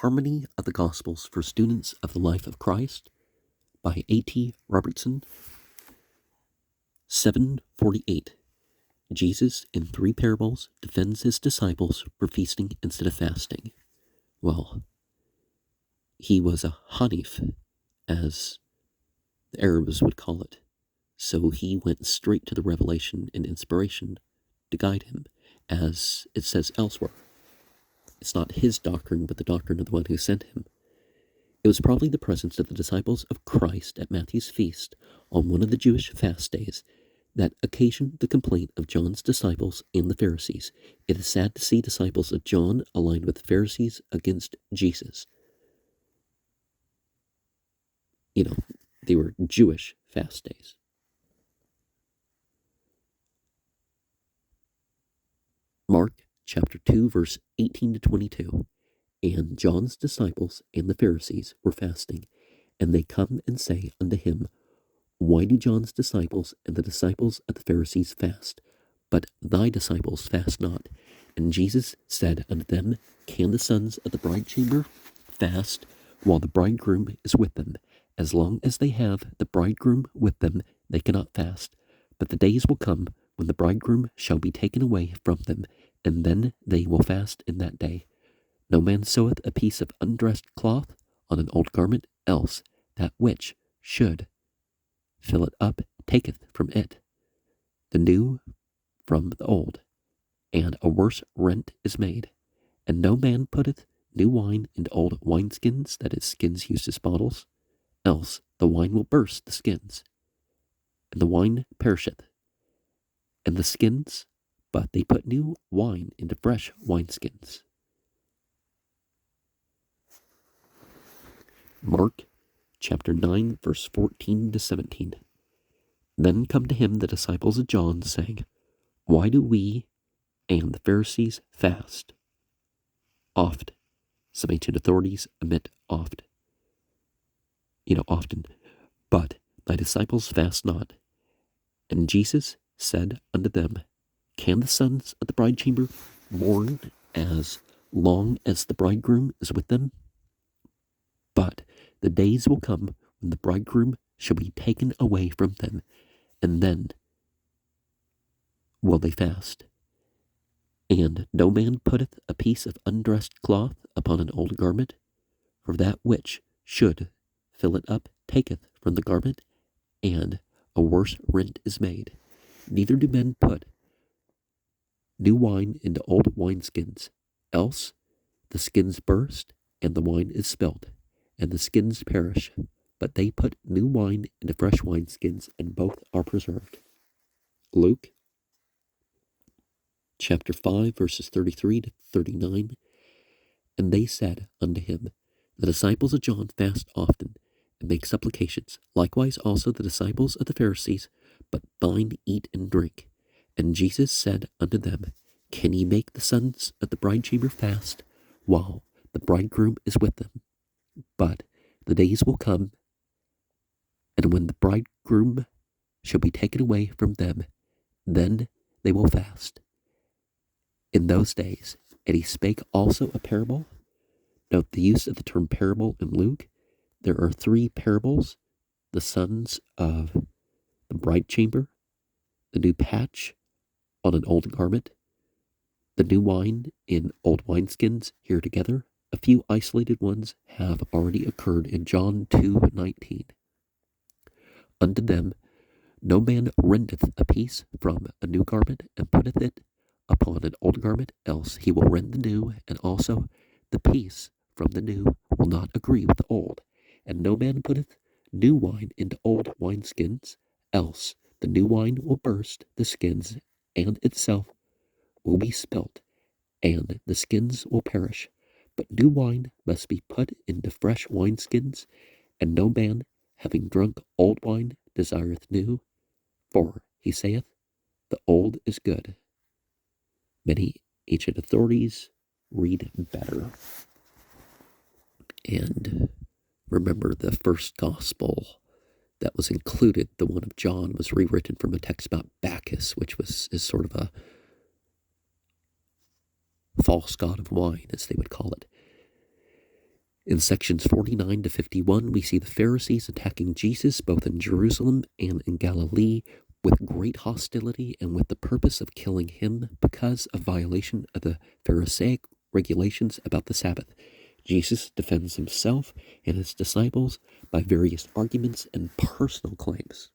Harmony of the Gospels for Students of the Life of Christ by A.T. Robertson. 748. Jesus, in three parables, defends his disciples for feasting instead of fasting. Well, he was a Hanif, as the Arabs would call it, so he went straight to the revelation and inspiration to guide him, as it says elsewhere. It's not his doctrine, but the doctrine of the one who sent him. It was probably the presence of the disciples of Christ at Matthew's feast on one of the Jewish fast days that occasioned the complaint of John's disciples and the Pharisees. It is sad to see disciples of John aligned with the Pharisees against Jesus. They were Jewish fast days. Mark chapter 2, verse 18 to 22. And John's disciples and the Pharisees were fasting, and they come and say unto him, Why do John's disciples and the disciples of the Pharisees fast, but thy disciples fast not? And Jesus said unto them, Can the sons of the bride chamber fast while the bridegroom is with them? As long as they have the bridegroom with them, they cannot fast. But the days will come when the bridegroom shall be taken away from them, and then they will fast in that day. No man seweth a piece of undressed cloth on an old garment, else that which should fill it up taketh from it the new from the old, and a worse rent is made. And no man putteth new wine into old wineskins, that is, skins used as bottles, else the wine will burst the skins, and the wine perisheth, and the skins, but they put new wine into fresh wineskins. Mark chapter 9, verse 14 to 17. Then come to him the disciples of John, saying, Why do we and the Pharisees fast? Oft. Some ancient authorities omit oft. Often. But thy disciples fast not. And Jesus said unto them, Can the sons of the bride chamber mourn as long as the bridegroom is with them? But the days will come when the bridegroom shall be taken away from them, and then will they fast. And no man putteth a piece of undressed cloth upon an old garment, for that which should fill it up taketh from the garment, and a worse rent is made. Neither do men put new wine into old wineskins, else the skins burst, and the wine is spilt, and the skins perish. But they put new wine into fresh wineskins, and both are preserved. Luke chapter 5, verses 33 to 39. And they said unto him, The disciples of John fast often, and make supplications. Likewise also the disciples of the Pharisees, but thine eat and drink. And Jesus said unto them, Can ye make the sons of the bride chamber fast, while the bridegroom is with them? But the days will come, and when the bridegroom shall be taken away from them, then they will fast. In those days, and he spake also a parable. Note the use of the term parable in Luke. There are three parables: the sons of the bride chamber, the new patch on an old garment, the new wine in old wineskins here together. A few isolated ones have already occurred in John 2:19. Unto them no man rendeth a piece from a new garment, and putteth it upon an old garment, else he will rend the new, and also the piece from the new will not agree with the old. And no man putteth new wine into old wineskins, else the new wine will burst the skins, and itself will be spilt, and the skins will perish. But new wine must be put into fresh wineskins, and no man, having drunk old wine, desireth new, for he saith, The old is good. Many ancient authorities read better. And remember, the first gospel that was included, the one of John, was rewritten from a text about Bacchus, which is sort of a false god of wine, as they would call it. In sections 49 to 51, we see the Pharisees attacking Jesus both in Jerusalem and in Galilee with great hostility and with the purpose of killing him because of violation of the Pharisaic regulations about the Sabbath. Jesus defends himself and his disciples by various arguments and personal claims.